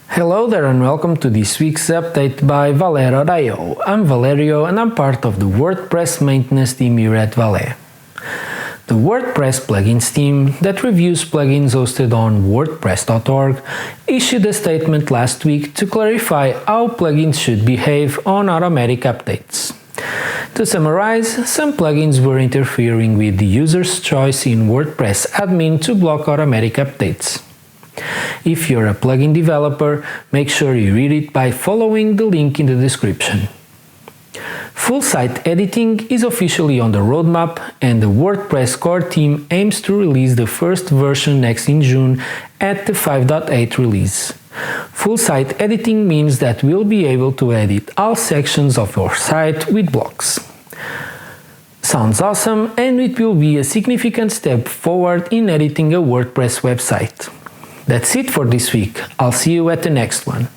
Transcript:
Hello there and welcome to this week's update by Valet.io. I'm Valério and I'm part of the WordPress Maintenance team here at Valet. The WordPress plugins team that reviews plugins hosted on WordPress.org issued a statement last week to clarify how plugins should behave on automatic updates. To summarize, some plugins were interfering with the user's choice in WordPress admin to block automatic updates. If you're a plugin developer, make sure you read it by following the link in the description. Full site editing is officially on the roadmap, and the WordPress core team aims to release the first version next in June at the 5.8 release. Full site editing means that we'll be able to edit all sections of your site with blocks. Sounds awesome, and it will be a significant step forward in editing a WordPress website. That's it for this week. I'll see you at the next one.